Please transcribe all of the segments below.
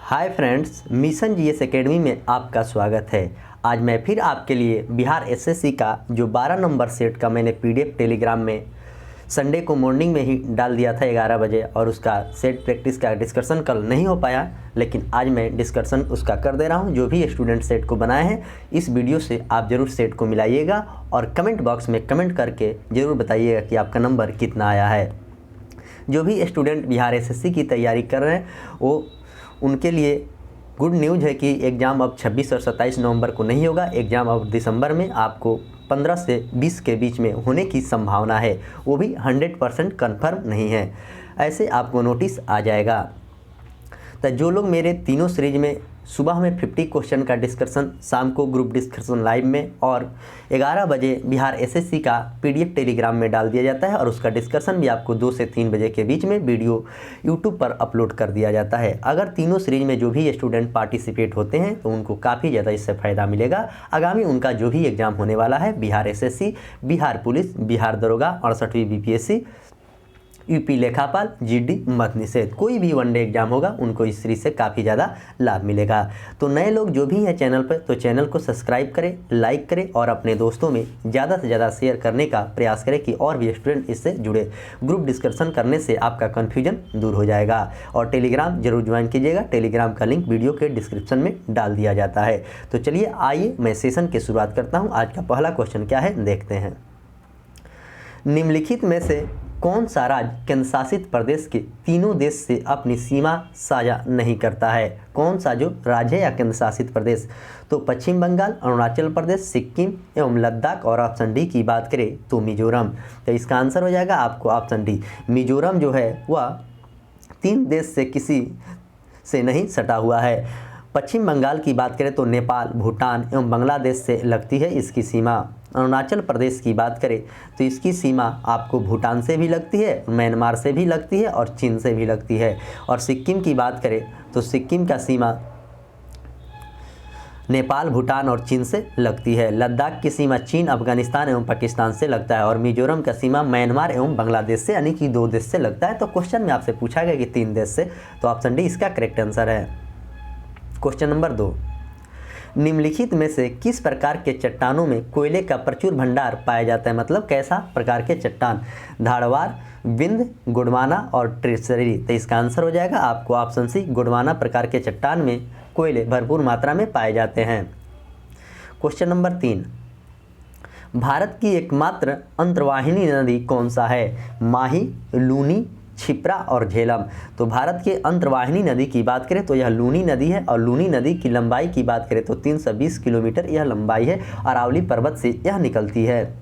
Hi friends, mission GS academy में आपका स्वागत है। आज मैं फिर आपके लिए बिहार एसएससी का जो 12 नंबर सेट का मैंने पीडीएफ टेलीग्राम में संडे को मॉर्निंग में ही डाल दिया था 11 बजे, और उसका सेट प्रैक्टिस का डिस्कशन कल नहीं हो पाया, लेकिन आज मैं डिस्कशन उसका कर दे रहा हूं। जो भी स्टूडेंट सेट को बनाए हैं, इस वीडियो से आप ज़रूर सेट को मिलाइएगा और कमेंट बॉक्स में कमेंट करके ज़रूर बताइएगा कि आपका नंबर कितना आया है। जो भी स्टूडेंट बिहार एसएससी की तैयारी कर रहे हैं वो उनके लिए गुड न्यूज़ है कि एग्ज़ाम अब 26 और 27 नवंबर को नहीं होगा। एग्ज़ाम अब दिसंबर में आपको 15 से 20 के बीच में होने की संभावना है, वो भी 100% कन्फर्म नहीं है। ऐसे आपको नोटिस आ जाएगा। तो जो लोग मेरे तीनों सीरीज में सुबह में 50 क्वेश्चन का डिस्कशन, शाम को ग्रुप डिस्कशन लाइव में और 11 बजे बिहार एसएससी का पीडीएफ टेलीग्राम में डाल दिया जाता है, और उसका डिस्कशन भी आपको 2 से 3 बजे के बीच में वीडियो यूट्यूब पर अपलोड कर दिया जाता है। अगर तीनों सीरीज में जो भी स्टूडेंट पार्टिसिपेट होते हैं तो उनको काफ़ी ज़्यादा इससे फ़ायदा मिलेगा। आगामी उनका जो भी एग्ज़ाम होने वाला है, बिहार एसएससी, बिहार पुलिस, बिहार दरोगा, 68वीं बीपीएससी, यूपी लेखापाल, जीडी, मद्य निषेध, कोई भी वनडे एग्जाम होगा, उनको इस सीरीज से काफ़ी ज़्यादा लाभ मिलेगा। तो नए लोग जो भी हैं चैनल पर, तो चैनल को सब्सक्राइब करें, लाइक करें और अपने दोस्तों में ज़्यादा से ज़्यादा शेयर करने का प्रयास करें कि और भी स्टूडेंट इससे जुड़े। ग्रुप डिस्कशन करने से आपका कन्फ्यूजन दूर हो जाएगा। और टेलीग्राम जरूर ज्वाइन कीजिएगा, टेलीग्राम का लिंक वीडियो के डिस्क्रिप्शन में डाल दिया जाता है। तो चलिए आइए मैं सेशन की शुरुआत करता हूँ। आज का पहला क्वेश्चन क्या है देखते हैं। निम्नलिखित में से कौन सा राज्य केंद्र शासित प्रदेश के तीनों देश से अपनी सीमा साझा नहीं करता है? कौन सा जो राज्य है या केंद्र शासित प्रदेश? तो पश्चिम बंगाल, अरुणाचल प्रदेश, सिक्किम एवं लद्दाख, और ऑप्शन डी की बात करें तो मिजोरम। तो इसका आंसर हो जाएगा आपको ऑप्शन डी। मिजोरम जो है वह 3 देश से किसी से नहीं सटा हुआ है। पश्चिम बंगाल की बात करें तो नेपाल, भूटान एवं बांग्लादेश से लगती है इसकी सीमा। अरुणाचल प्रदेश की बात करें तो इसकी सीमा आपको भूटान से भी लगती है, म्यांमार से भी लगती है और चीन से भी लगती है। और सिक्किम की बात करें तो सिक्किम का सीमा नेपाल, भूटान और चीन से लगती है। लद्दाख की सीमा चीन, अफगानिस्तान एवं पाकिस्तान से लगता है। और मिजोरम का सीमा म्यांमार एवं बांग्लादेश से, यानी कि 2 देश से लगता है। तो क्वेश्चन में आपसे पूछा गया कि 3 देश से, तो ऑप्शन डी इसका करेक्ट आंसर है। क्वेश्चन नंबर 2, निम्नलिखित में से किस प्रकार के चट्टानों में कोयले का प्रचुर भंडार पाया जाता है? मतलब कैसा प्रकार के चट्टान? धारवाड़, विंध्य, गोंडवाना और ट्रेजरी। तो इसका आंसर हो जाएगा आपको ऑप्शन सी, गोंडवाना प्रकार के चट्टान में कोयले भरपूर मात्रा में पाए जाते हैं। क्वेश्चन नंबर 3, भारत की एकमात्र अंतर्वाहिनी नदी कौन सा है? माही, लूनी, छिप्रा और झेलम। तो भारत के अंतर्वाहिनी नदी की बात करें तो यह लूनी नदी है, और लूनी नदी की लंबाई की बात करें तो 320 किलोमीटर यह लंबाई है। अरावली पर्वत से यह निकलती है।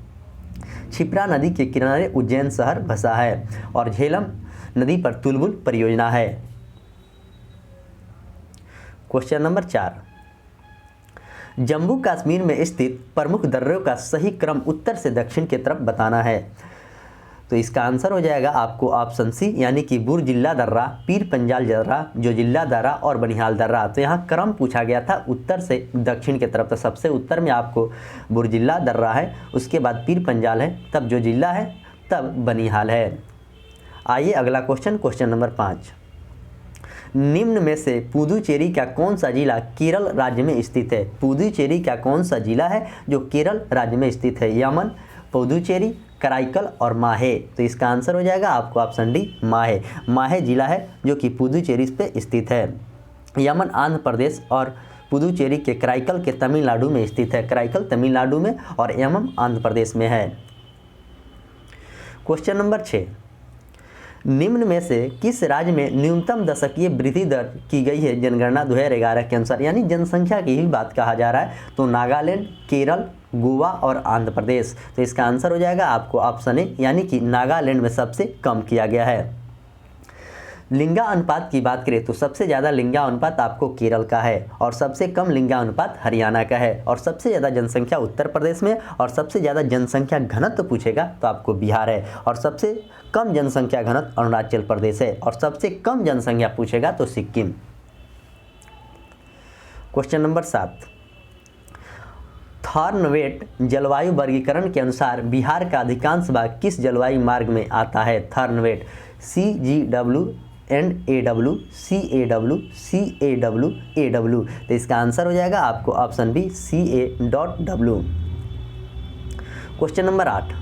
छिप्रा नदी के किनारे उज्जैन शहर बसा है, और झेलम नदी पर तुलबुल परियोजना है। क्वेश्चन नंबर 4, जम्मू कश्मीर में स्थित प्रमुख दर्रों का सही क्रम उत्तर से दक्षिण की तरफ बताना है। तो इसका आंसर हो जाएगा आपको ऑप्शन सी, यानी कि बुरजिल्ला दर्रा, पीर पंजाल दर्रा, जोजिल्ला दर्रा और बनिहाल दर्रा। तो यहाँ क्रम पूछा गया था उत्तर से दक्षिण की तरफ। तो सबसे उत्तर में आपको बुरजिल्ला दर्रा है, उसके बाद पीर पंजाल है, तब जोजिल्ला है, तब बनिहाल है। आइए अगला क्वेश्चन, क्वेश्चन नंबर 5, निम्न में से पुदुचेरी का कौन सा जिला केरल राज्य में स्थित है? पुदुचेरी का कौन सा जिला है जो केरल राज्य में स्थित है? यमन, पुदुचेरी, कराईकल और माहे। तो इसका आंसर हो जाएगा आपको ऑप्शन डी, माहे। माहे जिला है जो कि पुदुचेरी पे स्थित है। यमन आंध्र प्रदेश और पुदुचेरी के कराईकल के तमिलनाडु में स्थित है। कराईकल तमिलनाडु में और यमन आंध्र प्रदेश में है। क्वेश्चन नंबर 6, निम्न में से किस राज्य में न्यूनतम दशकीय वृद्धि दर की गई है जनगणना 2011 के अनुसार? यानी जनसंख्या की ही बात कहा जा रहा है। तो नागालैंड, केरल, गोवा और आंध्र प्रदेश। तो इसका आंसर हो जाएगा आपको ऑप्शन ए, यानी कि नागालैंड में सबसे कम किया गया है। लिंगा अनुपात की बात करें तो सबसे ज़्यादा लिंगा अनुपात आपको केरल का है, और सबसे कम लिंगा अनुपात हरियाणा का है, और सबसे ज़्यादा जनसंख्या उत्तर प्रदेश में, और सबसे ज़्यादा जनसंख्या घनत्व पूछेगा तो आपको बिहार है, और सबसे कम जनसंख्या घनत्व अरुणाचल प्रदेश है, और सबसे कम जनसंख्या पूछेगा तो सिक्किम। क्वेश्चन नंबर 7, थॉर्नवेट जलवायु वर्गीकरण के अनुसार बिहार का अधिकांश भाग किस जलवायु मार्ग में आता है? थॉर्नवेट, CGW, CAW तो इसका आंसर हो जाएगा आपको option B CA.W। Question number 8,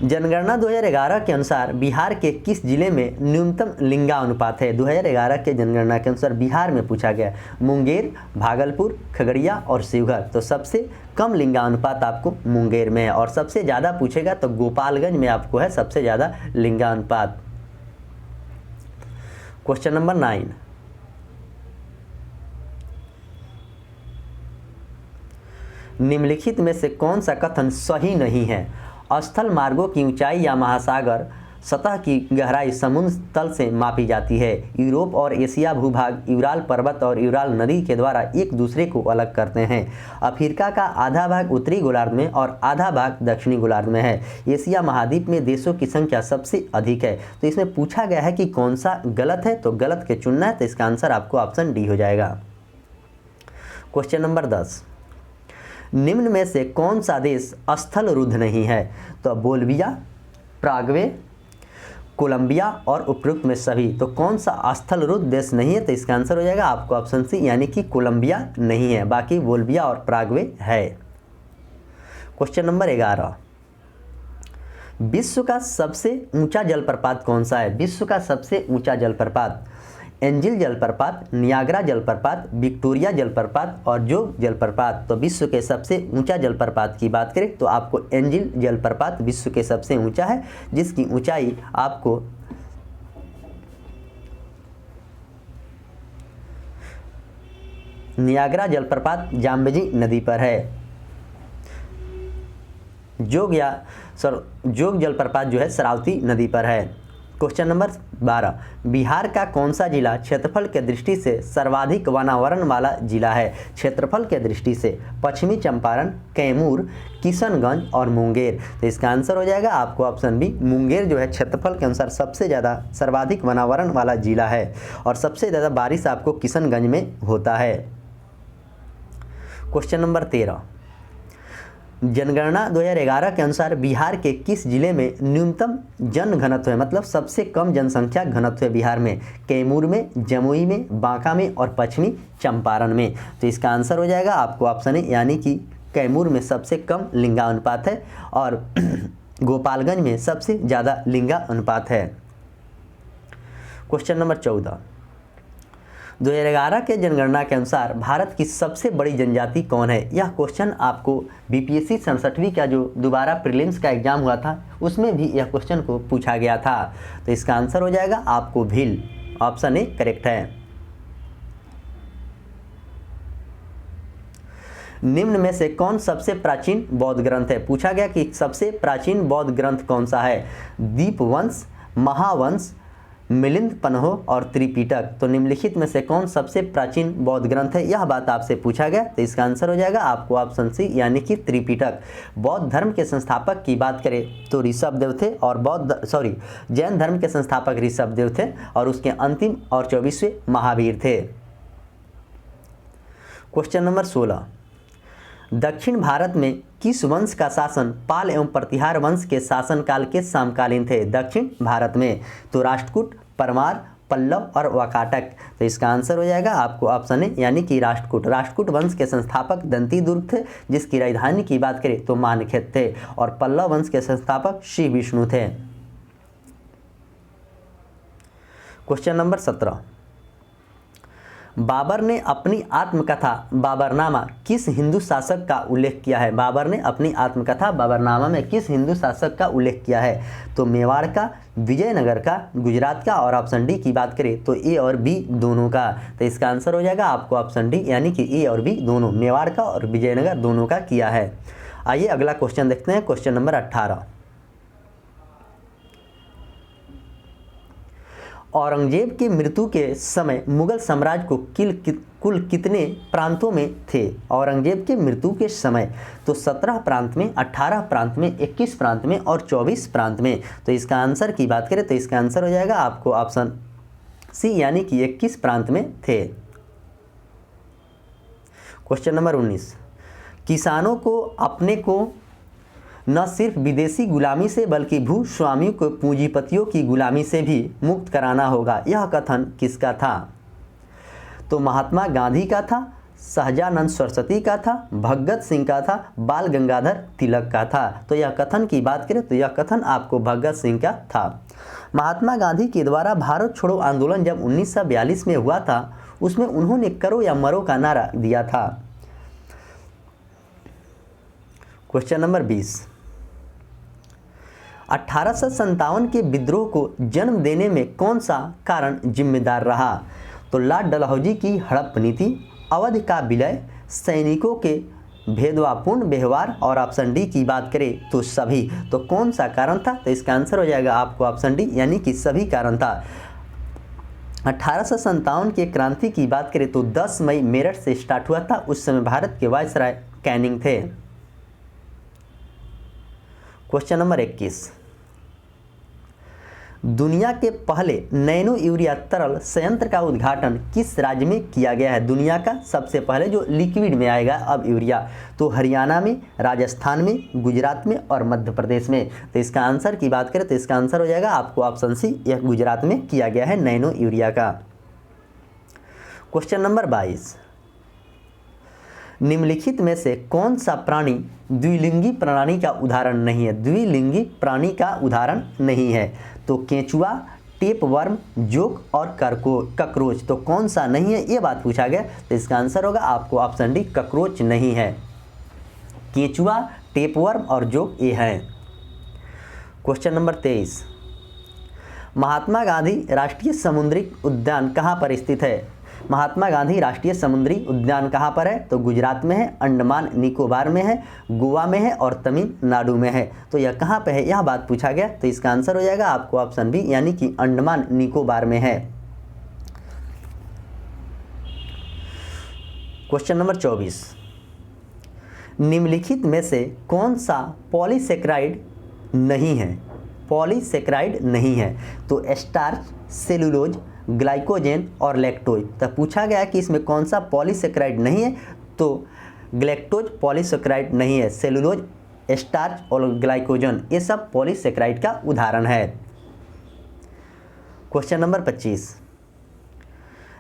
जनगणना 2011 के अनुसार बिहार के किस जिले में न्यूनतम लिंगानुपात है? 2011 के जनगणना के अनुसार बिहार में पूछा गया, मुंगेर, भागलपुर, खगड़िया और शिवहर। तो सबसे कम लिंगानुपात आपको मुंगेर में है और सबसे ज़्यादा पूछेगा तो गोपालगंज में आपको है सबसे ज़्यादा लिंगानुपात। क्वेश्चन नंबर 9, निम्नलिखित में से कौन सा कथन सही नहीं है? स्थल मार्गों की ऊंचाई या महासागर सतह की गहराई समुद्र तल से मापी जाती है। यूरोप और एशिया भूभाग यूराल पर्वत और यूराल नदी के द्वारा एक दूसरे को अलग करते हैं। अफ्रीका का आधा भाग उत्तरी गोलार्ध में और आधा भाग दक्षिणी गोलार्ध में है। एशिया महाद्वीप में देशों की संख्या सबसे अधिक है। तो इसमें पूछा गया है कि कौन सा गलत है, तो गलत के चुनना है, तो इसका आंसर आपको ऑप्शन डी हो जाएगा। क्वेश्चन नंबर 10, निम्न में से कौन सा देश स्थल रुद्ध नहीं है? तो बोल्विया, प्राग्वे, कोलंबिया और उपरोक्त में सभी। तो कौन सा स्थल रुद्ध देश नहीं है? तो इसका आंसर हो जाएगा आपको ऑप्शन सी यानी कि कोलंबिया नहीं है, बाकी बोल्विया और प्राग्वे है। क्वेश्चन नंबर 11, विश्व का सबसे ऊंचा जलप्रपात कौन सा है? विश्व का सबसे ऊंचा जलप्रपात एंजिल जलप्रपात, नियाग्रा जलप्रपात, विक्टोरिया जलप्रपात और जोग जलप्रपात। तो विश्व के सबसे ऊंचा जलप्रपात की बात करें तो आपको एंजिल जलप्रपात विश्व के सबसे ऊंचा है, जिसकी ऊंचाई आपको नियाग्रा जलप्रपात जाम्बेजी नदी पर है। जोग जलप्रपात जो है शरावती नदी पर है। क्वेश्चन नंबर 12, बिहार का कौन सा जिला क्षेत्रफल के दृष्टि से सर्वाधिक वनावरण वाला जिला है? क्षेत्रफल के दृष्टि से पश्चिमी चंपारण, कैमूर, किशनगंज और मुंगेर। तो इसका आंसर हो जाएगा आपको ऑप्शन बी, मुंगेर जो है क्षेत्रफल के अनुसार सबसे ज़्यादा सर्वाधिक वनावरण वाला जिला है और सबसे ज़्यादा बारिश आपको किशनगंज में होता है। क्वेश्चन नंबर 13, जनगणना 2011 के अनुसार बिहार के किस जिले में न्यूनतम जन घनत्व है, मतलब सबसे कम जनसंख्या घनत्व है बिहार में? कैमूर में, जमुई में, बांका में और पश्चिमी चंपारण में। तो इसका आंसर हो जाएगा आपको ऑप्शन ए यानी कि कैमूर में सबसे कम लिंगानुपात है और गोपालगंज में सबसे ज़्यादा लिंगानुपात है। क्वेश्चन नंबर 14, 2011 के जनगणना के अनुसार भारत की सबसे बड़ी जनजाति कौन है? यह क्वेश्चन आपको बीपीएससी 67वीं का जो दोबारा प्रीलिम्स का एग्जाम हुआ था उसमें भी यह क्वेश्चन को पूछा गया था। तो इसका आंसर हो जाएगा आपको भील, ऑप्शन ए करेक्ट है। निम्न में से कौन सबसे प्राचीन बौद्ध ग्रंथ है? पूछा गया कि सबसे प्राचीन बौद्ध ग्रंथ कौन सा है? दीपवंश, महावंश, मिलिंद पन्हो और त्रिपिटक। तो निम्नलिखित में से कौन सबसे प्राचीन बौद्ध ग्रंथ है, यह बात आपसे पूछा गया। तो इसका आंसर हो जाएगा आपको ऑप्शन सी यानी कि त्रिपिटक। बौद्ध धर्म के संस्थापक की बात करें तो ऋषभदेव थे और जैन धर्म के संस्थापक ऋषभदेव थे और उसके अंतिम और 24वें महावीर थे। क्वेश्चन नंबर 16, दक्षिण भारत में किस वंश का शासन पाल एवं प्रतिहार वंश के शासनकाल के समकालीन थे? दक्षिण भारत में तो राष्ट्रकूट, परमार, पल्लव और वाकाटक। तो इसका आंसर हो जाएगा आपको ऑप्शन ए यानी कि राष्ट्रकूट। राष्ट्रकूट वंश के संस्थापक दंतीदुर्ग थे, जिसकी राजधानी की बात करें तो मानखेत थे और पल्लव वंश के संस्थापक श्री विष्णु थे। क्वेश्चन नंबर 17, बाबर ने अपनी आत्मकथा बाबरनामा किस हिंदू शासक का उल्लेख किया है? बाबर ने अपनी आत्मकथा बाबरनामा में किस हिंदू शासक का उल्लेख किया है? तो मेवाड़ का, विजयनगर का, गुजरात का और ऑप्शन डी की बात करें तो ए और बी दोनों का। तो इसका आंसर हो जाएगा आपको ऑप्शन डी यानी कि ए और बी दोनों, मेवाड़ का और विजयनगर दोनों का किया है। आइए अगला क्वेश्चन देखते हैं, क्वेश्चन नंबर 18, औरंगजेब की मृत्यु के समय मुगल साम्राज्य को कुल कितने प्रांतों में थे? औरंगजेब के मृत्यु के समय तो 17 प्रांत में, 18 प्रांत में, 21 प्रांत में और 24 प्रांत में। तो इसका आंसर की बात करें तो इसका आंसर हो जाएगा आपको ऑप्शन सी यानी कि 21 प्रांत में थे। क्वेश्चन नंबर 19, किसानों को अपने को न सिर्फ विदेशी गुलामी से बल्कि भूस्वामियों को पूंजीपतियों की गुलामी से भी मुक्त कराना होगा। यह कथन किसका था? तो महात्मा गांधी का था, सहजानंद सरस्वती का था, भगत सिंह का था, बाल गंगाधर तिलक का था। तो यह कथन की बात करें तो यह कथन आपको भगत सिंह का था। महात्मा गांधी के द्वारा भारत छोड़ो आंदोलन जब 1942 में हुआ था, उसमें उन्होंने करो या मरो का नारा दिया था। क्वेश्चन नंबर 20, 1857 के विद्रोह को जन्म देने में कौन सा कारण जिम्मेदार रहा? तो लॉर्ड डलहौजी की हड़प नीति, अवध का विलय, सैनिकों के भेदभावपूर्ण व्यवहार, और ऑप्शन डी की बात करें तो सभी। तो कौन सा कारण था? तो इसका आंसर हो जाएगा आपको ऑप्शन डी, यानी कि सभी कारण था। 1857 के क्रांति की बात करें तो 10 मई मेरठ से स्टार्ट हुआ था। उस समय भारत के वायसराय कैनिंग थे। क्वेश्चन नंबर 21, दुनिया के पहले नैनो यूरिया तरल संयंत्र का उद्घाटन किस राज्य में किया गया है? दुनिया का सबसे पहले जो लिक्विड में आएगा अब यूरिया, तो हरियाणा में, राजस्थान में, गुजरात में और मध्य प्रदेश में। तो इसका आंसर की बात करें तो इसका आंसर हो जाएगा आपको ऑप्शन सी, यह गुजरात में किया गया है नैनो यूरिया का। क्वेश्चन नंबर 22, निम्नलिखित में से कौन सा प्राणी द्विलिंगी प्राणी का उदाहरण नहीं है? द्विलिंगी प्राणी का उदाहरण नहीं है। तो केंचुआ, टेपवर्म, जोक और ककरोच। तो कौन सा नहीं है ये बात पूछा गया। तो इसका आंसर होगा आपको ऑप्शन डी, ककरोच नहीं है। केंचुआ, टेपवर्म और जोक ये है। क्वेश्चन नंबर 23, महात्मा गांधी राष्ट्रीय समुद्री उद्यान कहाँ पर स्थित है? महात्मा गांधी राष्ट्रीय समुद्री उद्यान कहाँ पर है? तो गुजरात में है, अंडमान निकोबार में है, गोवा में है और तमिलनाडु में है। तो यह कहाँ पे है यह बात पूछा गया। तो इसका आंसर हो जाएगा आपको ऑप्शन बी, यानी कि अंडमान निकोबार में है। क्वेश्चन नंबर 24, निम्नलिखित में से कौन सा पॉलीसेकेराइड नहीं है? पॉलीसेकेराइड नहीं है। तो स्टार्च, सेलुलोज, ग्लाइकोजेन और लैक्टोज। तो पूछा गया कि इसमें कौन सा पॉलीसेकेराइड नहीं है? तो ग्लैक्टोज पॉलीसेकेराइड नहीं है, सेलुलोज, स्टार्च और ग्लाइकोजन ये सब पॉलीसेकेराइड का उदाहरण है। क्वेश्चन नंबर 25,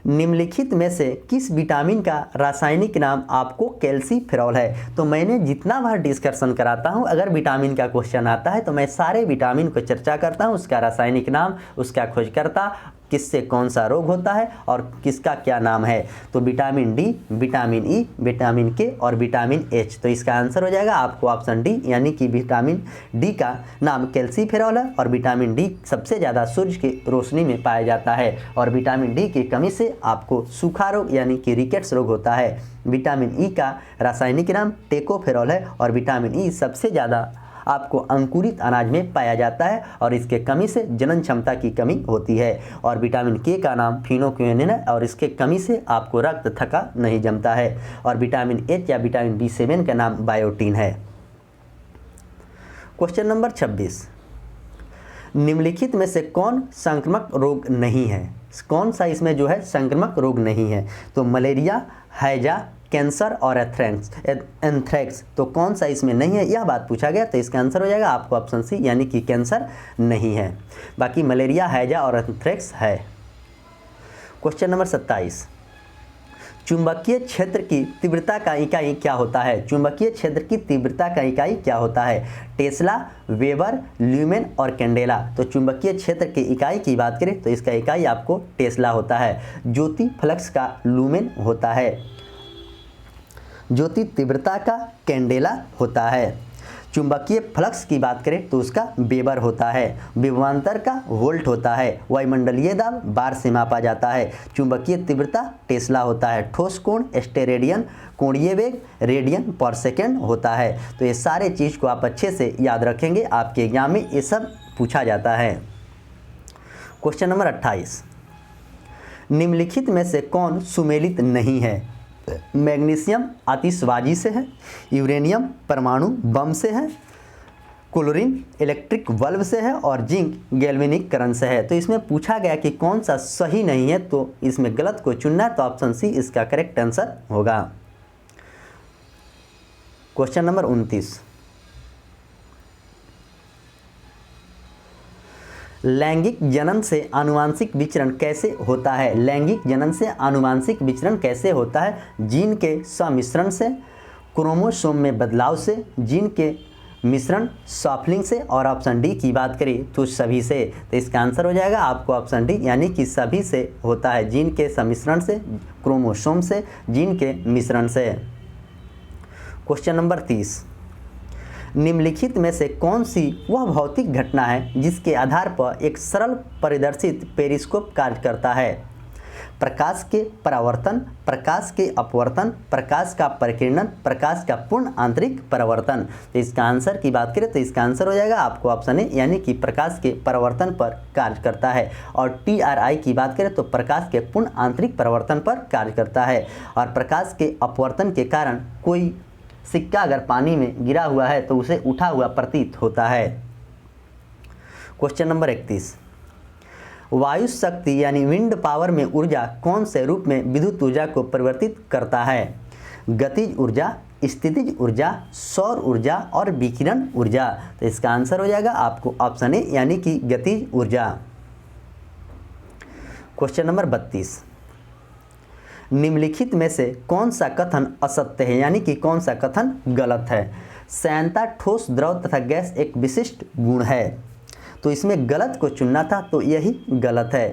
निम्नलिखित में से किस विटामिन का रासायनिक नाम आपको कैल्सीफेरॉल है? तो मैंने जितना बार डिस्कशन कराता हूं, अगर विटामिन का क्वेश्चन आता है तो मैं सारे विटामिन को चर्चा करता हूं, उसका रासायनिक नाम, उसका खोजकर्ता, किससे कौन सा रोग होता है और किसका क्या नाम है। तो vitamin D, vitamin E, vitamin के और विटामिन एच। तो इसका आंसर हो जाएगा आपको ऑप्शन डी, यानी कि विटामिन डी का नाम कैल्सीफेरॉल है। और विटामिन डी सबसे ज़्यादा सूर्य की रोशनी में पाया जाता है और विटामिन डी की कमी से आपको सूखा रोग यानी कि रिकेट्स रोग होता है। विटामिन ई का रासायनिक नाम टेकोफेरॉल है और विटामिन ई सबसे ज़्यादा आपको अंकुरित अनाज में पाया जाता है और इसके कमी से जनन क्षमता की कमी होती है। और विटामिन के का नाम फिनोक्विनिन है और इसके कमी से आपको रक्त थका नहीं जमता है। और विटामिन एच या विटामिन B7 का नाम बायोटीन है। क्वेश्चन नंबर 26, निम्नलिखित में से कौन संक्रामक रोग नहीं है? कौन सा इसमें जो है संक्रामक रोग नहीं है? तो मलेरिया, हैजा, कैंसर और एंथ्रेक्स। तो कौन सा इसमें नहीं है यह बात पूछा गया। तो इसका आंसर हो जाएगा आपको ऑप्शन सी, यानी कि कैंसर नहीं है। बाकी मलेरिया, हैजा और एंथ्रेक्स है। क्वेश्चन नंबर 27, चुंबकीय क्षेत्र की तीव्रता का इकाई क्या होता है? चुंबकीय क्षेत्र की तीव्रता का इकाई क्या होता है? टेस्ला, वेबर, ल्यूमेन और कैंडेला। तो चुंबकीय क्षेत्र की इकाई की बात करें तो इसका इकाई आपको टेस्ला होता है। ज्योति फ्लक्स का लूमेन होता है। ज्योति तीव्रता का कैंडेला होता है। चुंबकीय फ्लक्स की बात करें तो उसका वेबर होता है। विभवांतर का वोल्ट होता है। वायुमंडलीय दाब बार से मापा जाता है। चुंबकीय तीव्रता टेस्ला होता है। ठोस कोण स्टेरेडियन, कोणीय वेग रेडियन पर सेकेंड होता है। तो ये सारे चीज़ को आप अच्छे से याद रखेंगे, आपके एग्जाम में ये सब पूछा जाता है। क्वेश्चन नंबर 28, निम्नलिखित में से कौन सुमेलित नहीं है? मैग्नीशियम आतिशबाजी से है, यूरेनियम परमाणु बम से है, क्लोरीन इलेक्ट्रिक बल्ब से है और जिंक गैल्वेनिक करंट से है। तो इसमें पूछा गया कि कौन सा सही नहीं है, तो इसमें गलत को चुनना है। तो ऑप्शन सी इसका करेक्ट आंसर होगा। क्वेश्चन नंबर 29, लैंगिक जनन से आनुवांशिक विचरण कैसे होता है? लैंगिक जनन से आनुवांशिक विचरण कैसे होता है? जीन के सम्मिश्रण से, क्रोमोसोम में बदलाव से, जीन के मिश्रण सॉफ्टलिंग से, और ऑप्शन डी की बात करें तो सभी से। तो इसका आंसर हो जाएगा आपको ऑप्शन डी, यानी कि सभी से होता है। जीन के सम्मिश्रण से, क्रोमोसोम से, जीन के मिश्रण से। क्वेश्चन नंबर 30, निम्नलिखित में से कौन सी वह भौतिक घटना है जिसके आधार पर एक सरल परिदर्शित पेरिस्कोप कार्य करता है? प्रकाश के परावर्तन, प्रकाश के अपवर्तन, प्रकाश का परिकिरणन, प्रकाश का पूर्ण आंतरिक परावर्तन। तो इसका आंसर की बात करें तो इसका आंसर हो जाएगा आपको ऑप्शन ए, यानी कि प्रकाश के परावर्तन पर कार्य करता है। और TRI की बात करें तो प्रकाश के पूर्ण आंतरिक परावर्तन पर कार्य करता है। और प्रकाश के अपवर्तन के कारण कोई सिक्का अगर पानी में गिरा हुआ है तो उसे उठा हुआ प्रतीत होता है। क्वेश्चन नंबर 31, वायु शक्ति यानी विंड पावर में ऊर्जा कौन से रूप में विद्युत ऊर्जा को परिवर्तित करता है? गतिज ऊर्जा, स्थितिज ऊर्जा, सौर ऊर्जा और विकिरण ऊर्जा। तो इसका आंसर हो जाएगा आपको ऑप्शन ए, यानी कि गतिज ऊर्जा। क्वेश्चन नंबर 32, निम्नलिखित में से कौन सा कथन असत्य है, यानी कि कौन सा कथन गलत है? श्यानता ठोस, द्रव तथा गैस एक विशिष्ट गुण है। तो इसमें गलत को चुनना था, तो यही गलत है।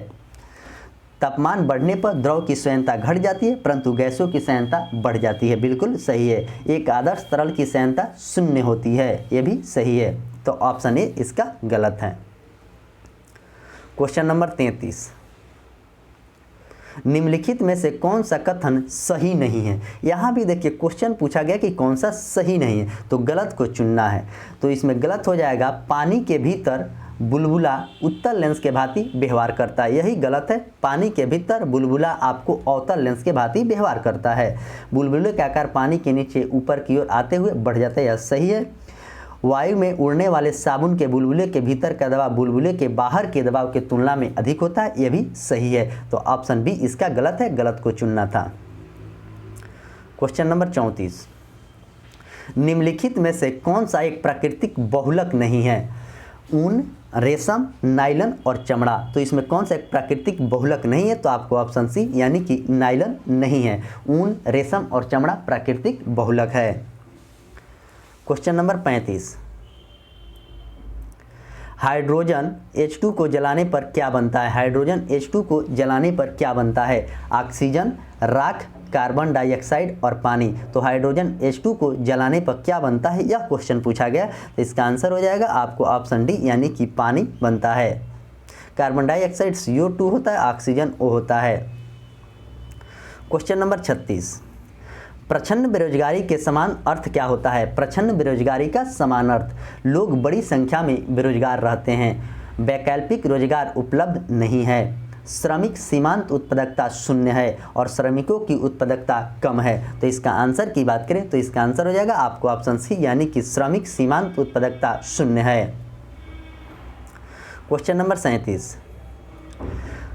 तापमान बढ़ने पर द्रव की श्यानता घट जाती है परंतु गैसों की श्यानता बढ़ जाती है, बिल्कुल सही है। एक आदर्श तरल की श्यानता 0 होती है, यह भी सही है। तो ऑप्शन ए इसका गलत है। क्वेश्चन नंबर 33, निम्नलिखित में से कौन सा कथन सही नहीं है? यहाँ भी देखिए क्वेश्चन पूछा गया कि कौन सा सही नहीं है, तो गलत को चुनना है। तो इसमें गलत हो जाएगा, पानी के भीतर बुलबुला उत्तल लेंस के भांति व्यवहार करता है, यही गलत है। पानी के भीतर बुलबुला आपको अवतल लेंस के भांति व्यवहार करता है। बुलबुले का आकार पानी के नीचे ऊपर की ओर आते हुए बढ़ जाता है, यह सही है। वायु में उड़ने वाले साबुन के बुलबुले के भीतर का दबाव बुलबुले के बाहर के दबाव की तुलना में अधिक होता है, यह भी सही है। तो ऑप्शन बी इसका गलत है, गलत को चुनना था। क्वेश्चन नंबर 34, निम्नलिखित में से कौन सा एक प्राकृतिक बहुलक नहीं है? ऊन, रेशम, नायलन और चमड़ा। तो इसमें कौन सा एक प्राकृतिक बहुलक नहीं है? तो आपको ऑप्शन सी, यानी कि नायलन नहीं है। ऊन, रेशम और चमड़ा प्राकृतिक बहुलक है। क्वेश्चन नंबर 35, हाइड्रोजन H2 को जलाने पर क्या बनता है? हाइड्रोजन H2 को जलाने पर क्या बनता है? ऑक्सीजन, राख, कार्बन डाइऑक्साइड और पानी। तो हाइड्रोजन H2 को जलाने पर क्या बनता है, यह क्वेश्चन पूछा गया। तो इसका आंसर हो जाएगा आपको ऑप्शन डी, यानी कि पानी बनता है। कार्बन डाइऑक्साइड CO2 होता है, ऑक्सीजन O होता है। क्वेश्चन नंबर 36, प्रच्छन्न बेरोजगारी के समान अर्थ क्या होता है? प्रच्छन्न बेरोजगारी का समान अर्थ, लोग बड़ी संख्या में बेरोजगार रहते हैं, वैकल्पिक रोजगार उपलब्ध नहीं है, श्रमिक सीमांत उत्पादकता 0 है और श्रमिकों की उत्पादकता कम है। तो इसका आंसर की बात करें तो इसका आंसर हो जाएगा आपको ऑप्शन सी, यानी कि श्रमिक सीमांत उत्पादकता 0 है। क्वेश्चन नंबर 37,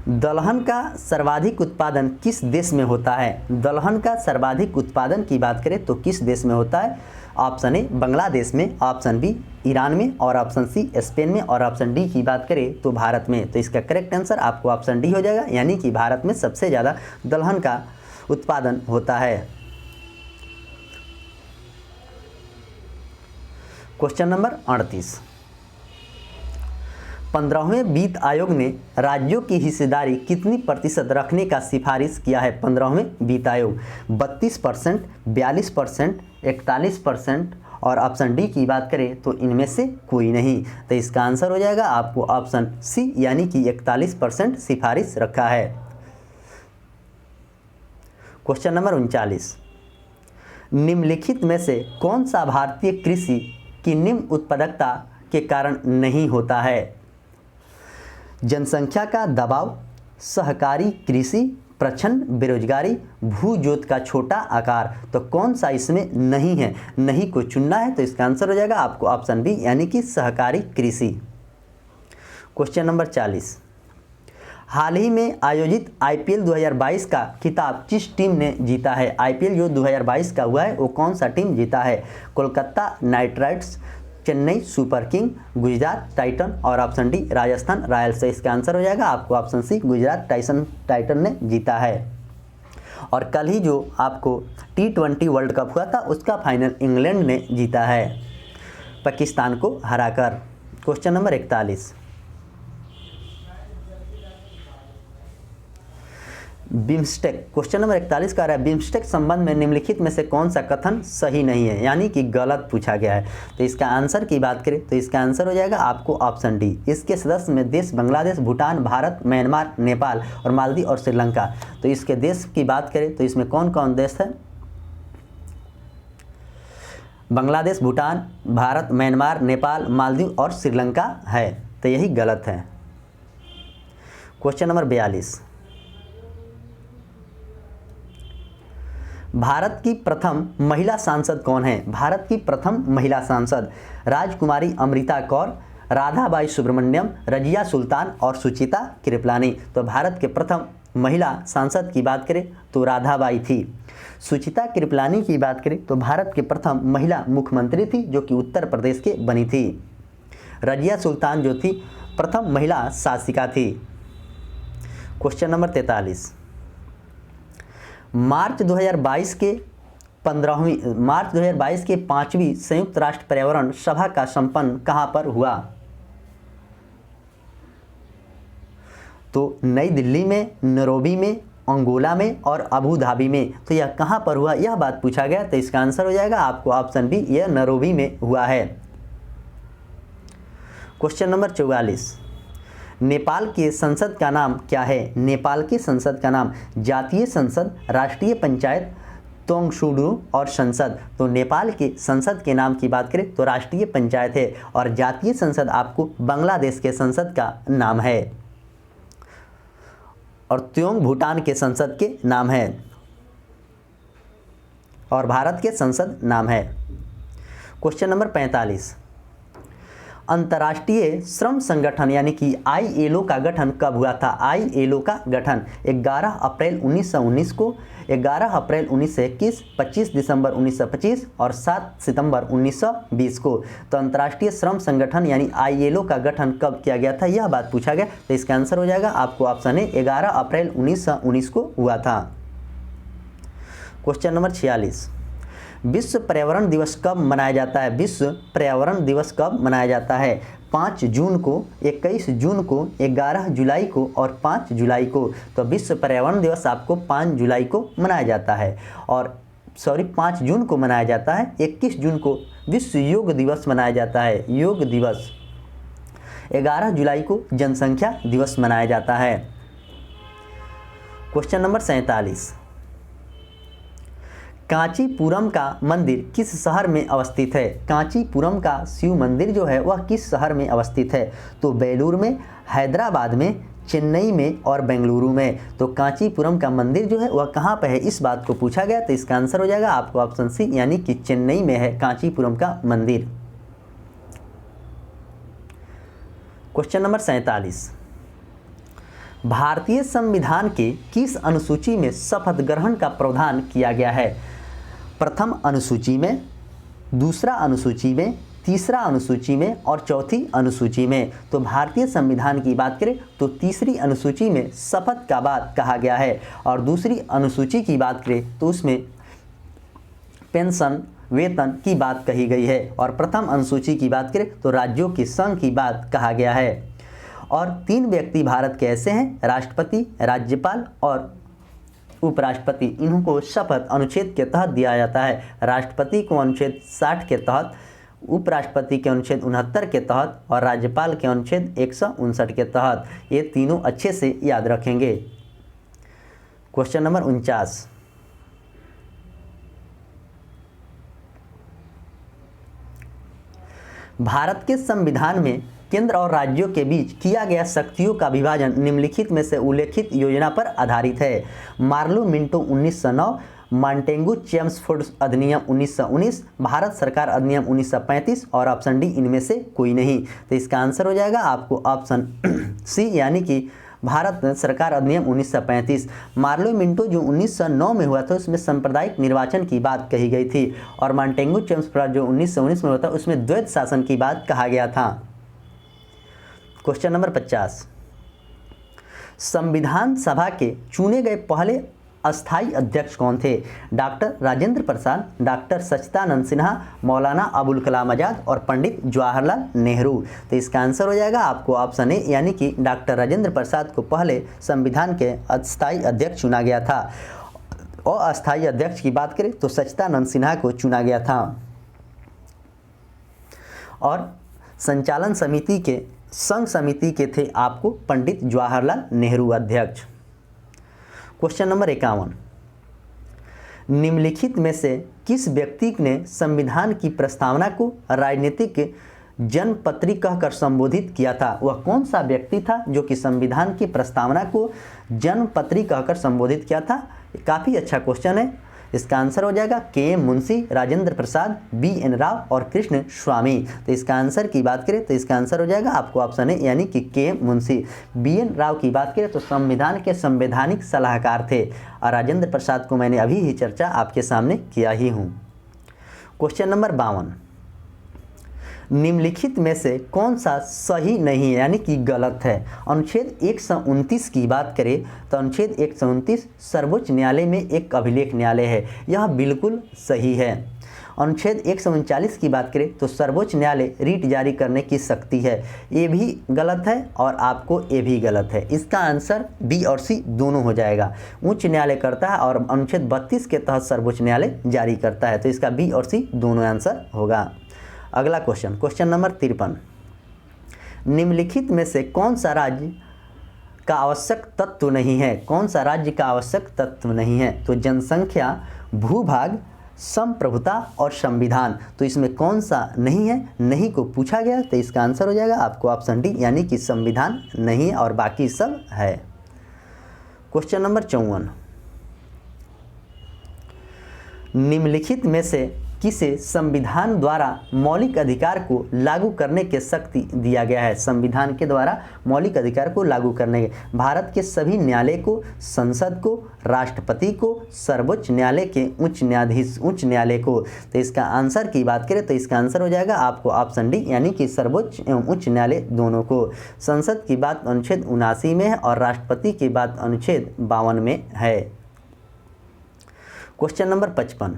दलहन का सर्वाधिक उत्पादन किस देश में होता है? दलहन का सर्वाधिक उत्पादन की बात करें तो किस देश में होता है? ऑप्शन ए बांग्लादेश में, ऑप्शन बी ईरान में और ऑप्शन सी स्पेन में और ऑप्शन डी की बात करें तो भारत में। तो इसका करेक्ट आंसर आपको ऑप्शन डी हो जाएगा, यानी कि भारत में सबसे ज़्यादा दलहन का उत्पादन होता है। क्वेश्चन नंबर 38, 15वें वित्त आयोग ने राज्यों की हिस्सेदारी कितनी प्रतिशत रखने का सिफारिश किया है? 15वें वित्त आयोग 32%, 42%, 41% और ऑप्शन डी की बात करें तो इनमें से कोई नहीं। तो इसका आंसर हो जाएगा आपको ऑप्शन सी, यानी कि 41% सिफारिश रखा है। क्वेश्चन नंबर 39, निम्नलिखित में से कौन सा भारतीय कृषि की निम्न उत्पादकता के कारण नहीं होता है? जनसंख्या का दबाव, सहकारी कृषि, प्रच्छन्न बेरोजगारी, भूजोत का छोटा आकार। तो कौन सा इसमें नहीं है? नहीं को चुनना है। तो इसका आंसर हो जाएगा आपको ऑप्शन बी, यानी कि सहकारी कृषि। क्वेश्चन नंबर 40, हाल ही में आयोजित IPL 2022 का खिताब किस टीम ने जीता है? IPL जो 2022 का हुआ है वो कौन सा टीम जीता है? Kolkata night Riders, Chennai super king, Gujarat Titan और ऑप्शन डी राजस्थान रॉयल्स। तो इसका आंसर हो जाएगा आपको ऑप्शन सी गुजरात टाइटन ने जीता है। और कल ही जो आपको T20 वर्ल्ड कप हुआ था उसका फाइनल इंग्लैंड ने जीता है पाकिस्तान को हराकर। Question number 41, BIMSTEC. Question number 41 का रहा है बिम्स्टेक संबंध में निम्नलिखित में से कौन सा कथन सही नहीं है, यानी कि गलत पूछा गया है। तो इसका आंसर की बात करें तो इसका आंसर हो जाएगा आपको ऑप्शन डी। इसके सदस्य में देश बांग्लादेश, भूटान, भारत, म्यांमार, नेपाल और मालदीव और श्रीलंका। तो इसके देश की बात करें तो इसमें कौन कौन देश है? बांग्लादेश, भूटान, भारत, म्यांमार, नेपाल, मालदीव और श्रीलंका है। तो यही गलत है। क्वेश्चन नंबर 42, भारत की प्रथम महिला सांसद कौन है? भारत की प्रथम महिला सांसद राजकुमारी अमृता कौर, राधाबाई सुब्रमण्यम, रजिया सुल्तान और सुचिता कृपलानी। तो भारत के प्रथम महिला सांसद की बात करें तो राधाबाई थी। सुचिता कृपलानी की बात करें तो भारत के प्रथम महिला मुख्यमंत्री थी जो कि उत्तर प्रदेश के बनी थी। रजिया सुल्तान जो थी प्रथम महिला शासिका थी। क्वेश्चन नंबर 43, मार्च 2022 के 5वीं संयुक्त राष्ट्र पर्यावरण सभा का संपन्न कहां पर हुआ? तो नई दिल्ली में, नैरोबी में, अंगोला में और अबू धाबी में। तो यह कहां पर हुआ, यह बात पूछा गया। तो इसका आंसर हो जाएगा आपको ऑप्शन बी, यह नैरोबी में हुआ है। क्वेश्चन नंबर 44, नेपाल के संसद का नाम क्या है? नेपाल के संसद का नाम जातीय संसद, राष्ट्रीय पंचायत, तोंगसुडू और संसद। तो नेपाल के संसद के नाम की बात करें तो राष्ट्रीय पंचायत है और जातीय संसद आपको बांग्लादेश के संसद का नाम है और त्योंग भूटान के संसद के नाम है और भारत के संसद नाम है। क्वेश्चन नंबर 45, अंतर्राष्ट्रीय श्रम संगठन यानी कि ILO का गठन कब हुआ था? ILO का गठन 11 अप्रैल 1919 को, 11 अप्रैल 1921, 25 दिसंबर 1925 और 7 सितंबर 1920 को। तो अंतर्राष्ट्रीय श्रम संगठन यानी ILO का गठन कब किया गया था, यह बात पूछा गया। तो इसका आंसर हो जाएगा आपको ऑप्शन ए, 11 अप्रैल 1919 को हुआ था। क्वेश्चन नंबर 46, विश्व पर्यावरण दिवस कब मनाया जाता है? विश्व पर्यावरण दिवस कब मनाया जाता है? 5 जून को, 21 जून को, 11 जुलाई को और 5 जुलाई को। तो विश्व पर्यावरण दिवस आपको 5 जुलाई को मनाया जाता है और 5 जून को मनाया जाता है। 21 जून को विश्व योग दिवस मनाया जाता है, योग दिवस। 11 जुलाई को जनसंख्या दिवस मनाया जाता है। क्वेश्चन नंबर 47, कांचीपुरम का मंदिर किस शहर में अवस्थित है? कांचीपुरम का शिव मंदिर जो है वह किस शहर में अवस्थित है? तो बेलूर में, हैदराबाद में, चेन्नई में और बेंगलुरु में। तो कांचीपुरम का मंदिर जो है वह कहाँ पे है, इस बात को पूछा गया। तो इसका आंसर हो जाएगा आपको ऑप्शन सी, यानी कि चेन्नई में है कांचीपुरम का मंदिर। क्वेश्चन नंबर 47, भारतीय संविधान के किस अनुसूची में शपथ ग्रहण का प्रावधान किया गया है? प्रथम अनुसूची में, दूसरा अनुसूची में, तीसरा अनुसूची में और चौथी अनुसूची में। तो भारतीय संविधान की बात करें तो तीसरी अनुसूची में शपथ का बात कहा गया है और दूसरी अनुसूची की बात करें तो उसमें पेंशन, वेतन की बात कही गई है और प्रथम अनुसूची की बात करें तो राज्यों के संघ की बात कहा गया है। और 3 व्यक्ति भारत के ऐसे हैं, राष्ट्रपति, राज्यपाल और उपराष्ट्रपति। इनको शपथ अनुच्छेद के तहत दिया जाता है। राष्ट्रपति को अनुच्छेद 60 के तहत, उपराष्ट्रपति के अनुच्छेद 69 के तहत और राज्यपाल के अनुच्छेद 159 के तहत। ये तीनों अच्छे से याद रखेंगे। क्वेश्चन नंबर 49, भारत के संविधान में केंद्र और राज्यों के बीच किया गया शक्तियों का विभाजन निम्नलिखित में से उल्लेखित योजना पर आधारित है? मार्लो मिंटो 1909, मॉन्टेगू चेम्सफोर्ड अधिनियम 1919, भारत सरकार अधिनियम 1935 और ऑप्शन डी इनमें से कोई नहीं। तो इसका आंसर हो जाएगा आपको ऑप्शन सी, यानी कि भारत सरकार अधिनियम 1935। मार्लो मिंटो जो 1909 में हुआ था उसमें सांप्रदायिक निर्वाचन की बात कही गई थी, और मॉन्टेग्यू चेम्सफोर्ड जो 1919 में हुआ था उसमें द्वैध शासन की बात कहा गया था। क्वेश्चन नंबर 50, संविधान सभा के चुने गए पहले अस्थाई अध्यक्ष कौन थे? डॉक्टर राजेंद्र प्रसाद, डॉक्टर सच्चिदानंद सिन्हा, मौलाना अबुल कलाम आज़ाद और पंडित जवाहरलाल नेहरू। तो इसका आंसर हो जाएगा आपको ऑप्शन ए, यानी कि डॉक्टर राजेंद्र प्रसाद को पहले संविधान के अस्थाई अध्यक्ष चुना गया था। और अस्थाई अध्यक्ष की बात करें तो सच्चिदानंद सिन्हा को चुना गया था, और संचालन समिति के संघ समिति के थे आपको पंडित जवाहरलाल नेहरू अध्यक्ष। क्वेश्चन नंबर 51, निम्नलिखित में से किस व्यक्ति ने संविधान की प्रस्तावना को राजनीतिक जनपत्री कहकर संबोधित किया था? वह कौन सा व्यक्ति था जो कि संविधान की प्रस्तावना को जनपत्री कहकर संबोधित किया था? काफ़ी अच्छा क्वेश्चन है। इसका आंसर हो जाएगा के.एम. मुंशी, राजेंद्र प्रसाद, बी.एन. राव और कृष्ण स्वामी। तो इसका आंसर की बात करें तो इसका आंसर हो जाएगा आपको ऑप्शन है, यानी कि के.एम. मुंशी। बी.एन. राव की बात करें तो संविधान के संवैधानिक सलाहकार थे, और राजेंद्र प्रसाद को मैंने अभी ही चर्चा आपके सामने किया ही हूँ। क्वेश्चन नंबर 52, निम्नलिखित में से कौन सा सही नहीं है, यानी कि गलत है? अनुच्छेद 129 की बात करें तो अनुच्छेद 129 सर्वोच्च न्यायालय में एक अभिलेख न्यायालय है, यह बिल्कुल सही है। अनुच्छेद 139 की बात करें तो सर्वोच्च न्यायालय रीट जारी करने की शक्ति है, ये भी गलत है और आपको ये भी गलत है। इसका आंसर बी और सी दोनों हो जाएगा। उच्च न्यायालय करता है और अनुच्छेद 32 के तहत सर्वोच्च न्यायालय जारी करता है, तो इसका बी और सी दोनों आंसर होगा। अगला क्वेश्चन, क्वेश्चन नंबर 53, निम्नलिखित में से कौन सा राज्य का आवश्यक तत्व नहीं है? कौन सा राज्य का आवश्यक तत्व नहीं है? तो जनसंख्या, भूभाग, संप्रभुता और संविधान। तो इसमें कौन सा नहीं है? नहीं को पूछा गया, तो इसका आंसर हो जाएगा आपको ऑप्शन डी, यानी कि संविधान नहीं है और बाकी सब है। क्वेश्चन नंबर 54, निम्नलिखित में से किसे संविधान द्वारा मौलिक अधिकार को लागू करने की शक्ति दिया गया है? संविधान के द्वारा मौलिक अधिकार को लागू करने के भारत के सभी न्यायालय को, संसद को, राष्ट्रपति को, सर्वोच्च न्यायालय के उच्च न्यायाधीश, उच्च न्यायालय को। तो इसका आंसर की बात करें तो इसका आंसर हो जाएगा आपको ऑप्शन डी, यानी कि सर्वोच्च एवं उच्च न्यायालय दोनों को। संसद की बात अनुच्छेद 79 में है और राष्ट्रपति की बात अनुच्छेद 52 में है। क्वेश्चन नंबर 55,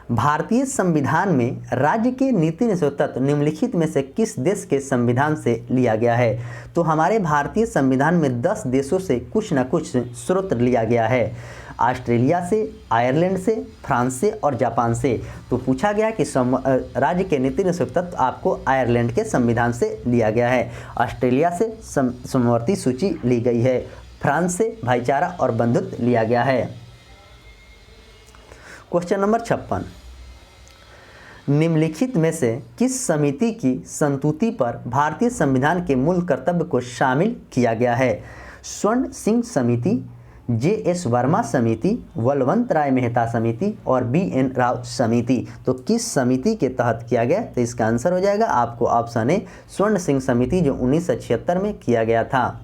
भारतीय संविधान में राज्य के नीति निषेध तत्व निम्नलिखित में से किस देश के संविधान से लिया गया है? तो हमारे भारतीय संविधान में 10 देशों से कुछ न कुछ स्रोत लिया गया है। ऑस्ट्रेलिया से, आयरलैंड से, फ्रांस से और जापान से। तो पूछा गया कि राज्य के नीति निषेध तत्व आपको आयरलैंड के संविधान से लिया गया है। ऑस्ट्रेलिया से समवर्ती सूची ली गई है। फ्रांस से भाईचारा और बंधुत्व लिया गया है। क्वेश्चन नंबर 56, निम्नलिखित में से किस समिति की संस्तुति पर भारतीय संविधान के मूल कर्तव्य को शामिल किया गया है? स्वर्ण सिंह समिति, जे.एस. वर्मा समिति, बलवंत राय मेहता समिति और बी.एन. राव समिति। तो किस समिति के तहत किया गया? तो इसका आंसर हो जाएगा आपको ऑप्शन ए, स्वर्ण सिंह समिति, जो 1976 में किया गया था।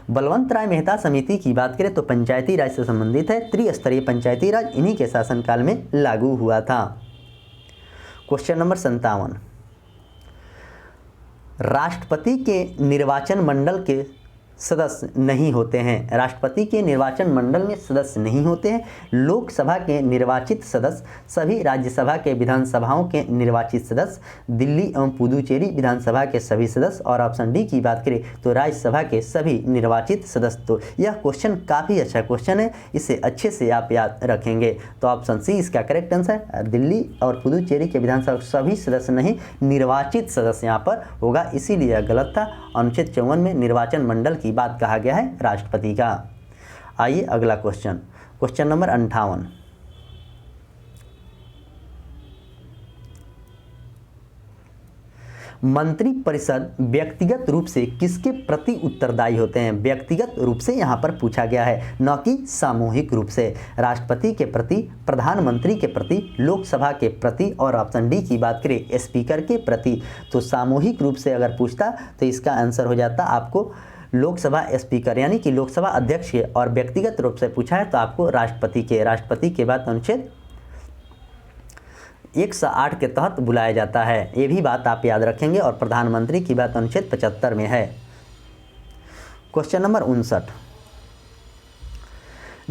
बलवंत राय मेहता समिति की बात करें तो पंचायती राज से संबंधित है। त्रिस्तरीय पंचायती राज इन्हीं के शासनकाल में लागू हुआ था। क्वेश्चन नंबर 57, राष्ट्रपति के निर्वाचन मंडल के सदस्य नहीं होते हैं। राष्ट्रपति के निर्वाचन मंडल में सदस्य नहीं होते हैं। लोकसभा के निर्वाचित सदस्य, सभी राज्यसभा के विधानसभाओं के निर्वाचित सदस्य, दिल्ली एवं पुदुचेरी विधानसभा के सभी सदस्य, और ऑप्शन डी की बात करें तो राज्यसभा के सभी निर्वाचित सदस्य। तो यह क्वेश्चन काफ़ी अच्छा क्वेश्चन है, इसे अच्छे से आप याद रखेंगे। तो ऑप्शन सी इसका करेक्ट आंसर, दिल्ली और पुदुचेरी के विधानसभा सभी सदस्य नहीं, निर्वाचित सदस्य यहाँ पर होगा, इसीलिए यह गलत था। अनुच्छेद 54 में निर्वाचन मंडल की बात कहा गया है राष्ट्रपति का। आइए अगला क्वेश्चन, क्वेश्चन नंबर 58, मंत्रिपरिषद व्यक्तिगत रूप से किसके प्रति उत्तरदायी होते हैं? व्यक्तिगत रूप से यहाँ पर पूछा गया है, न कि सामूहिक रूप से। राष्ट्रपति के प्रति, प्रधानमंत्री के प्रति, लोकसभा के प्रति और ऑप्शन डी की बात करें स्पीकर के प्रति। तो सामूहिक रूप से अगर पूछता तो इसका आंसर हो जाता आपको लोकसभा स्पीकर यानी कि लोकसभा अध्यक्ष के और व्यक्तिगत रूप से पूछा है तो आपको राष्ट्रपति के बाद अनुच्छेद 108 के तहत बुलाया जाता है। ये भी बात आप याद रखेंगे। और प्रधानमंत्री की बात अनुच्छेद 75 में है। क्वेश्चन नंबर 59,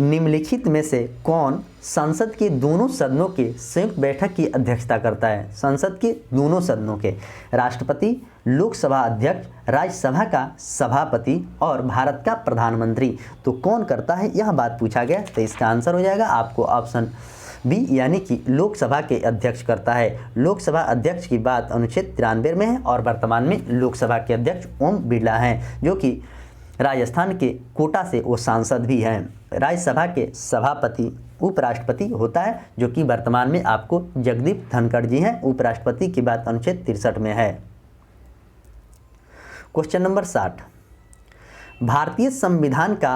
निम्नलिखित में से कौन संसद के दोनों सदनों के संयुक्त बैठक की अध्यक्षता करता है? संसद के दोनों सदनों के, राष्ट्रपति, लोकसभा अध्यक्ष, राज्यसभा का सभापति और भारत का प्रधानमंत्री, तो कौन करता है यह बात पूछा गया। तो इसका आंसर हो जाएगा आपको ऑप्शन बी यानी कि लोकसभा के अध्यक्ष करता है। लोकसभा अध्यक्ष की बात अनुच्छेद 93 में है और वर्तमान में लोकसभा के अध्यक्ष ओम बिरला हैं, जो कि राजस्थान के कोटा से वो सांसद भी हैं। राज्यसभा के सभापति उपराष्ट्रपति होता है, जो कि वर्तमान में आपको जगदीप धनखड़ जी हैं। उपराष्ट्रपति की बात अनुच्छेद 63 में है। क्वेश्चन नंबर 60, भारतीय संविधान का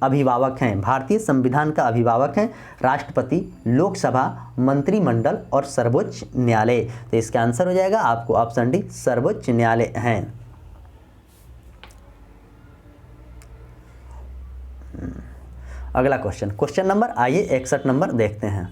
अभिभावक हैं। भारतीय संविधान का अभिभावक हैं राष्ट्रपति, लोकसभा, मंत्रिमंडल और सर्वोच्च न्यायालय। तो इसका आंसर हो जाएगा आपको ऑप्शन डी, सर्वोच्च न्यायालय हैं। अगला क्वेश्चन नंबर आइए 61 नंबर देखते हैं।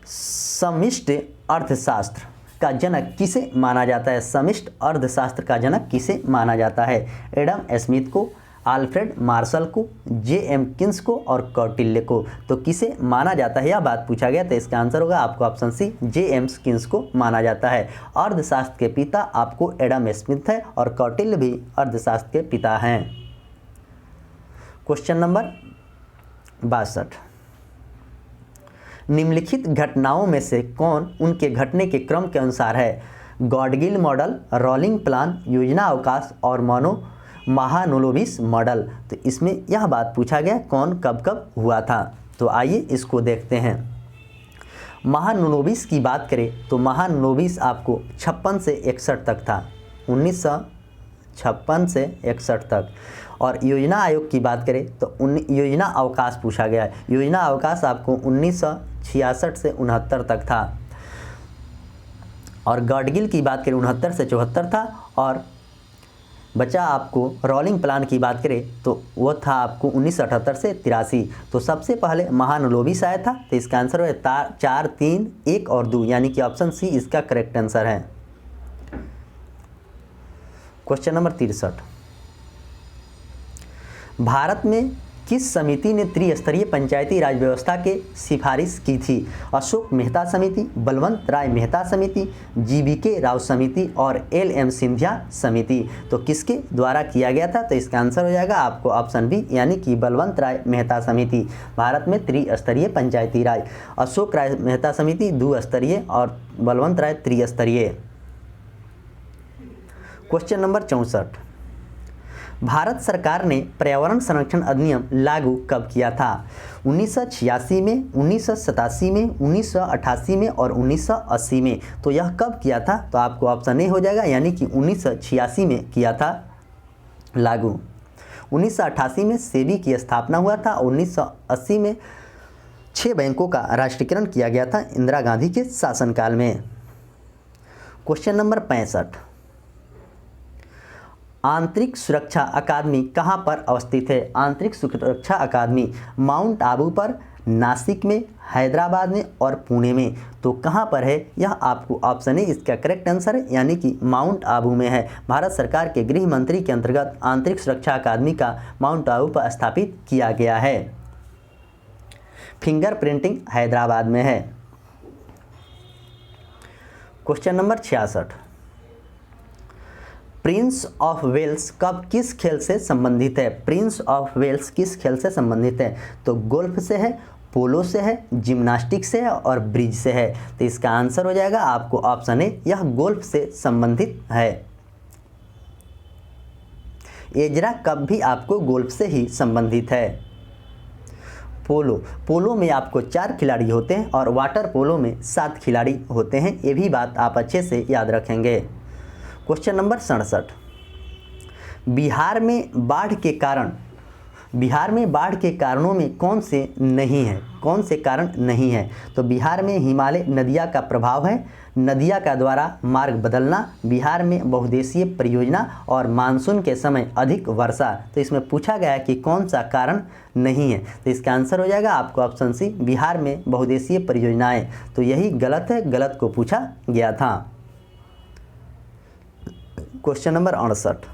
समष्टि अर्थशास्त्र का जनक किसे माना जाता है? समष्टि अर्थशास्त्र का जनक किसे माना जाता है? एडम स्मिथ को, अल्फ्रेड मार्शल को, जे.एम. किन्स को और कौटिल्य को। तो किसे माना जाता है यह बात पूछा गया। तो इसका आंसर होगा आपको ऑप्शन सी, जे.एम. किन्स को माना जाता है। अर्थशास्त्र के पिता आपको एडम स्मिथ है और कौटिल्य भी अर्थशास्त्र के पिता हैं। क्वेश्चन नंबर 62, निम्नलिखित घटनाओं में से कौन उनके घटने के क्रम के अनुसार है? गॉडगिल मॉडल, रोलिंग प्लान, योजना अवकाश और महानुलोबिस मॉडल। तो इसमें यह बात पूछा गया कौन कब कब हुआ था। तो आइए इसको देखते हैं। महानुलोबिस की बात करें तो महानुलोबिस आपको 56 से 61 तक था, 1956 से 61 तक। और योजना आयोग की बात करें तो योजना अवकाश पूछा गया है। योजना अवकाश आपको 1966 से 69 तक था। और गॉडगिल की बात करें 69 से 74 था। और बचा आपको रोलिंग प्लान की बात करें तो वो था आपको 1978 से 83। तो सबसे पहले महानुलोबिस आया था। तो इसका आंसर है 4, 3, 1 और 2 यानी कि ऑप्शन सी इसका करेक्ट आंसर है। क्वेश्चन नंबर 63, भारत में किस समिति ने त्रिस्तरीय पंचायती राज व्यवस्था के सिफारिश की थी? अशोक मेहता समिति, बलवंत राय मेहता समिति, जीवीके राव समिति और एल.एम. सिंधिया समिति। तो किसके द्वारा किया गया था? तो इसका आंसर हो जाएगा आपको ऑप्शन बी यानी कि बलवंत राय मेहता समिति। भारत में त्रिस्तरीय पंचायती राज, अशोक राय मेहता समिति 2 स्तरीय और बलवंत राय त्रिस्तरीय। क्वेश्चन नंबर 64, भारत सरकार ने पर्यावरण संरक्षण अधिनियम लागू कब किया था? 1986 में, 1987 में, 1988 में और 1980 में। तो यह कब किया था? तो आपको ऑप्शन ए हो जाएगा यानी कि 1986 में किया था लागू। 1988 में सेबी की स्थापना हुआ था। 1980 में 6 बैंकों का राष्ट्रीयकरण किया गया था इंदिरा गांधी के शासनकाल में। क्वेश्चन नंबर 65, आंतरिक सुरक्षा अकादमी कहाँ पर अवस्थित है? आंतरिक सुरक्षा अकादमी माउंट आबू पर, नासिक में, हैदराबाद में और पुणे में। तो कहाँ पर है यह आपको ऑप्शन है इसका करेक्ट आंसर है यानी कि माउंट आबू में है। भारत सरकार के गृह मंत्री के अंतर्गत आंतरिक सुरक्षा अकादमी का माउंट आबू पर स्थापित किया गया है। फिंगर प्रिंटिंग हैदराबाद में है। Question number 66, Prince of Wales कब किस खेल से संबंधित है? प्रिंस ऑफ वेल्स किस खेल से संबंधित है? तो गोल्फ से है, पोलो से है, जिम्नास्टिक से है और ब्रिज से है। तो इसका आंसर हो जाएगा आपको ऑप्शन ए, यह गोल्फ से संबंधित है। एजरा कप भी आपको गोल्फ से ही संबंधित है। पोलो में आपको 4 खिलाड़ी होते हैं और वाटर पोलो में 7 खिलाड़ी होते हैं। ये भी बात आप अच्छे से याद रखेंगे। क्वेश्चन नंबर 67, बिहार में बाढ़ के कारण बिहार में बाढ़ के कारणों में कौन से नहीं है, कौन से कारण नहीं है? तो बिहार में हिमालय नदिया का प्रभाव है, नदिया का द्वारा मार्ग बदलना, बिहार में बहुउद्देशीय परियोजना और मानसून के समय अधिक वर्षा। तो इसमें पूछा गया है कि कौन सा कारण नहीं है, तो इसका आंसर हो जाएगा आपको ऑप्शन सी, बिहार में बहुउद्देशीय परियोजनाएं। तो यही गलत है, गलत को पूछा गया था। क्वेश्चन नंबर 68,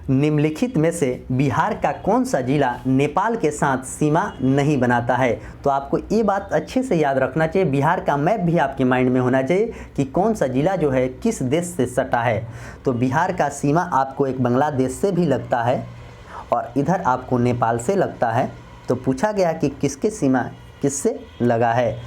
निम्नलिखित में से बिहार का कौन सा जिला नेपाल के साथ सीमा नहीं बनाता है? तो आपको ये बात अच्छे से याद रखना चाहिए, बिहार का मैप भी आपके माइंड में होना चाहिए कि कौन सा जिला जो है किस देश से सटा है। तो बिहार का सीमा आपको एक बांग्लादेश से भी लगता है और इधर आपको नेपाल से लगता है। तो पूछा गया कि किसके सीमा किससे लगा है,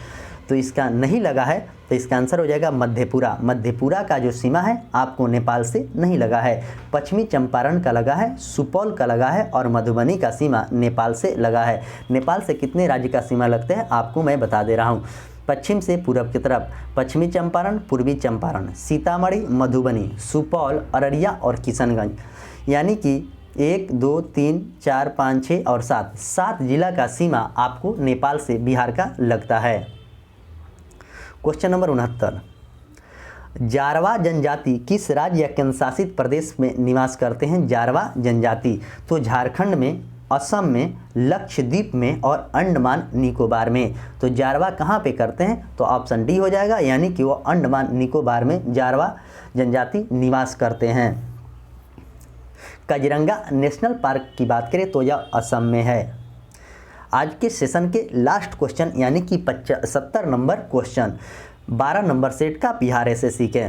तो इसका नहीं लगा है, तो इसका आंसर हो जाएगा मधेपुरा। मधेपुरा का जो सीमा है आपको नेपाल से नहीं लगा है। पश्चिमी चंपारण का लगा है, सुपौल का लगा है और मधुबनी का सीमा नेपाल से लगा है। नेपाल से कितने राज्य का सीमा लगते हैं आपको मैं बता दे रहा हूँ। पश्चिम से पूरब की तरफ पश्चिमी चंपारण, पूर्वी चंपारण, सीतामढ़ी, मधुबनी, सुपौल, अररिया और किशनगंज, यानी कि 1, 2, 3, 4, 5, 6 और 7 जिला का सीमा आपको नेपाल से बिहार का लगता है। क्वेश्चन नंबर 69, जारवा जनजाति किस राज्य या केंद्र शासित प्रदेश में निवास करते हैं? जारवा जनजाति तो झारखंड में, असम में, लक्षद्वीप में और अंडमान निकोबार में। तो जारवा कहाँ पे करते हैं? तो ऑप्शन डी हो जाएगा, यानी कि वो अंडमान निकोबार में जारवा जनजाति निवास करते हैं। काजीरंगा नेशनल पार्क की बात करें तो यह असम में है। आज के सेशन के लास्ट क्वेश्चन यानी कि 70 नंबर क्वेश्चन, 12 नंबर सेट का बिहार एसएससी के,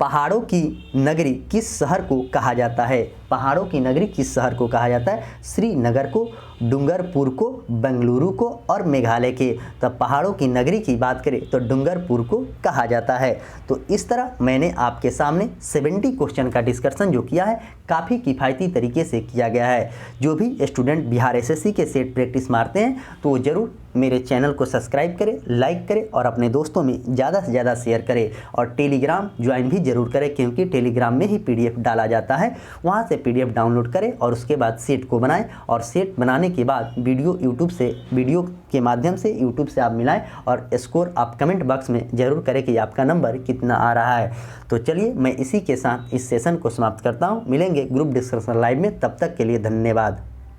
पहाड़ों की नगरी किस शहर को कहा जाता है? पहाड़ों की नगरी किस शहर को कहा जाता है? श्रीनगर को, डूंगरपुर को, बेंगलुरु को और मेघालय के। तो पहाड़ों की नगरी की बात करें तो डूंगरपुर को कहा जाता है। तो इस तरह मैंने आपके सामने 70 क्वेश्चन का डिस्कशन जो किया है काफ़ी किफ़ायती तरीके से किया गया है। जो भी स्टूडेंट बिहार एसएससी के सेट प्रैक्टिस मारते हैं तो वो ज़रूर मेरे चैनल को सब्सक्राइब करें, लाइक करें और अपने दोस्तों में ज़्यादा से ज़्यादा शेयर करें और टेलीग्राम ज्वाइन भी जरूर करें, क्योंकि टेलीग्राम में ही पीडीएफ डाला जाता है। वहाँ से पीडीएफ डाउनलोड करें और उसके बाद सेट को बनाएं और सेट बनाने के बाद वीडियो के माध्यम से यूट्यूब से आप मिलाएं और स्कोर आप कमेंट बॉक्स में ज़रूर करें कि आपका नंबर कितना आ रहा है। तो चलिए मैं इसी के साथ इस सेशन को समाप्त करता हूँ। मिलेंगे ग्रुप डिस्कशन लाइव में, तब तक के लिए धन्यवाद।